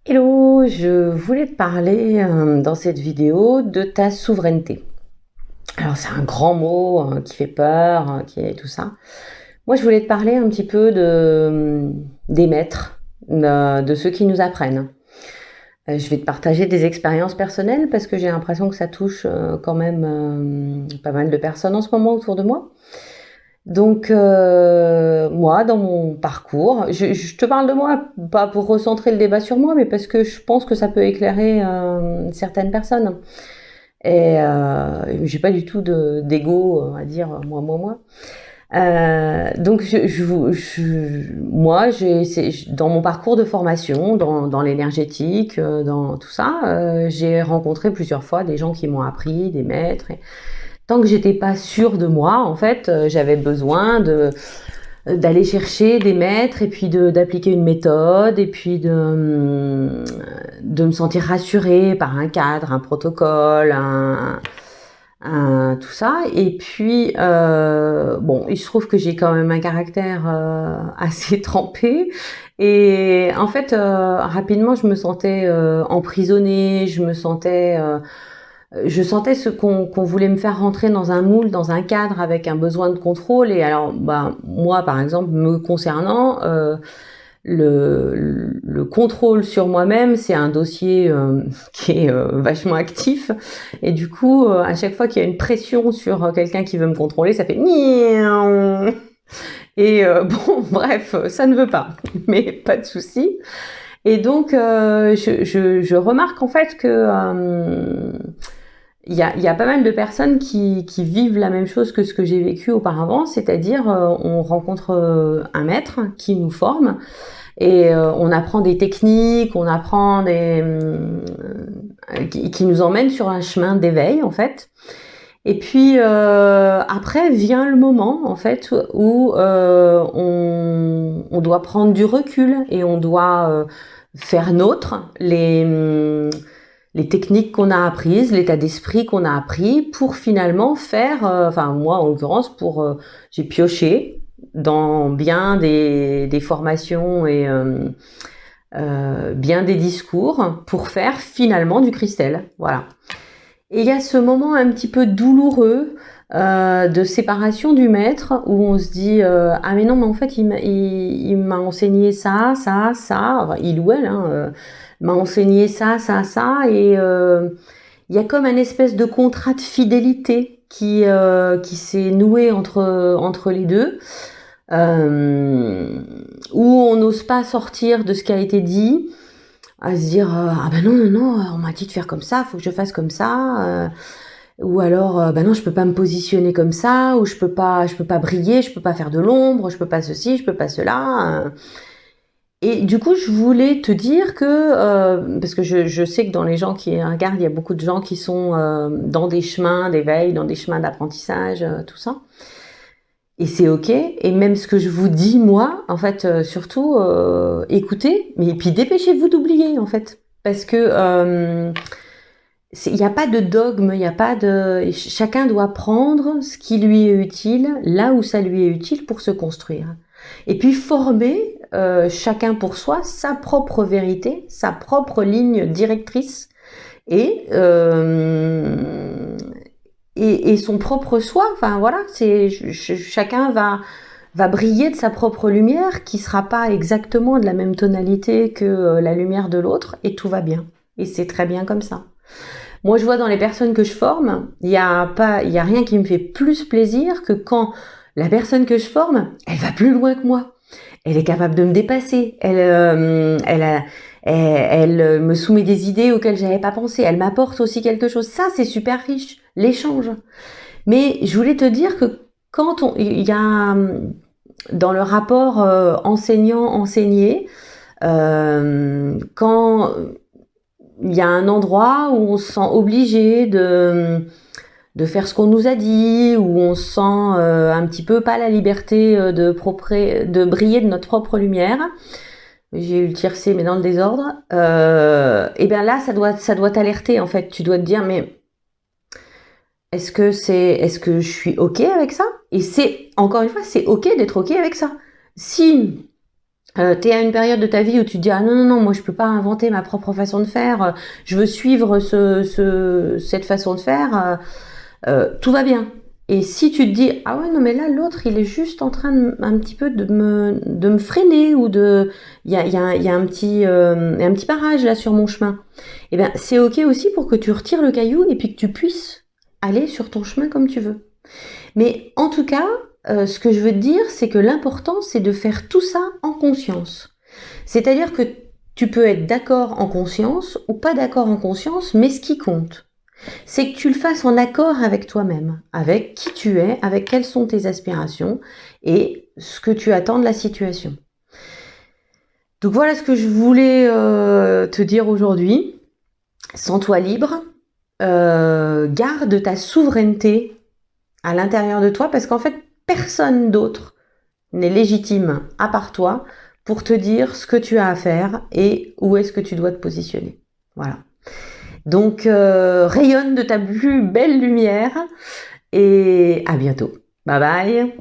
Hello, je voulais te parler dans cette vidéo de ta souveraineté. Alors c'est un grand mot qui fait peur, qui est tout ça. Moi je voulais te parler un petit peu des maîtres, de ceux qui nous apprennent. Je vais te partager des expériences personnelles parce que j'ai l'impression que ça touche quand même pas mal de personnes en ce moment autour de moi. Donc, moi, dans mon parcours, je te parle de moi, pas pour recentrer le débat sur moi, mais parce que je pense que ça peut éclairer certaines personnes. Et j'ai pas du tout d'ego à dire moi. Donc, moi, dans mon parcours de formation, dans l'énergétique, dans tout ça, j'ai rencontré plusieurs fois des gens qui m'ont appris, des maîtres. Et tant que j'étais pas sûre de moi, en fait, j'avais besoin d'aller chercher des maîtres et puis d'appliquer une méthode et puis de me sentir rassurée par un cadre, un protocole, tout ça. Et puis, bon, il se trouve que j'ai quand même un caractère assez trempé. Et en fait, rapidement, je me sentais emprisonnée, je sentais ce qu'on voulait me faire rentrer dans un moule, dans un cadre avec un besoin de contrôle. Et alors, bah, moi, par exemple, me concernant, le contrôle sur moi-même, c'est un dossier qui est vachement actif. Et du coup, à chaque fois qu'il y a une pression sur quelqu'un qui veut me contrôler, ça fait niaou. Et bon, bref, ça ne veut pas, mais pas de souci. Et donc, je remarque en fait que il y a pas mal de personnes qui vivent la même chose que ce que j'ai vécu auparavant, c'est-à-dire on rencontre un maître qui nous forme et on apprend des techniques, on apprend qui nous emmènent sur un chemin d'éveil en fait. Et puis après vient le moment en fait où on doit prendre du recul et on doit faire nôtre les techniques qu'on a apprises, l'état d'esprit qu'on a appris pour finalement faire, enfin moi en l'occurrence, j'ai pioché dans bien des formations et bien des discours pour faire finalement du cristal. Voilà. Et il y a ce moment un petit peu douloureux de séparation du maître où on se dit ah mais non mais en fait il m'a enseigné ça, enfin, il ou elle m'a enseigné ça et il y a comme un espèce de contrat de fidélité qui s'est noué entre les deux euh, où on n'ose pas sortir de ce qui a été dit à se dire ah ben non on m'a dit de faire comme ça, faut que je fasse comme ça ou alors ben non je peux pas me positionner comme ça ou je peux pas briller, je peux pas faire de l'ombre, je peux pas ceci, je peux pas cela et du coup je voulais te dire que parce que je sais que dans les gens qui regardent il y a beaucoup de gens qui sont dans des chemins d'éveil, dans des chemins d'apprentissage, tout ça. Et c'est ok. Et même ce que je vous dis, moi, en fait, surtout, écoutez, mais et puis dépêchez-vous d'oublier, en fait. Parce que il n'y a pas de dogme, il n'y a pas de. Chacun doit prendre ce qui lui est utile, là où ça lui est utile pour se construire. Et puis former, chacun pour soi, sa propre vérité, sa propre ligne directrice. Et et son propre soi. Enfin voilà, chacun va briller de sa propre lumière, qui sera pas exactement de la même tonalité que la lumière de l'autre, et tout va bien. Et c'est très bien comme ça. Moi, je vois dans les personnes que je forme, il y a rien qui me fait plus plaisir que quand la personne que je forme, elle va plus loin que moi. Elle est capable de me dépasser. Elle me soumet des idées auxquelles j'avais pas pensé. Elle m'apporte aussi quelque chose. Ça, c'est super riche, l'échange. Mais je voulais te dire que il y a dans le rapport enseignant-enseigné, quand il y a un endroit où on se sent obligé de faire ce qu'on nous a dit, où on sent un petit peu pas la liberté de briller de notre propre lumière. J'ai eu le tiercé mais dans le désordre. Et bien là, ça doit t'alerter en fait. Tu dois te dire mais est-ce que je suis ok avec ça? Et c'est encore une fois, c'est ok d'être ok avec ça. Si tu es à une période de ta vie où tu te dis ah non non non, moi je peux pas inventer ma propre façon de faire, je veux suivre cette façon de faire, tout va bien. Et si tu te dis ah ouais non mais là l'autre il est juste en train un petit peu de me freiner, ou il y a un petit barrage là sur mon chemin, et bien c'est ok aussi pour que tu retires le caillou et puis que tu puisses aller sur ton chemin comme tu veux. Mais en tout cas, ce que je veux te dire, c'est que l'important, c'est de faire tout ça en conscience. C'est-à-dire que tu peux être d'accord en conscience ou pas d'accord en conscience, mais ce qui compte, c'est que tu le fasses en accord avec toi-même, avec qui tu es, avec quelles sont tes aspirations et ce que tu attends de la situation. Donc voilà ce que je voulais te dire aujourd'hui. Sens-toi libre, garde ta souveraineté à l'intérieur de toi, parce qu'en fait, personne d'autre n'est légitime à part toi pour te dire ce que tu as à faire et où est-ce que tu dois te positionner. Voilà. Donc, rayonne de ta plus belle lumière et à bientôt. Bye bye.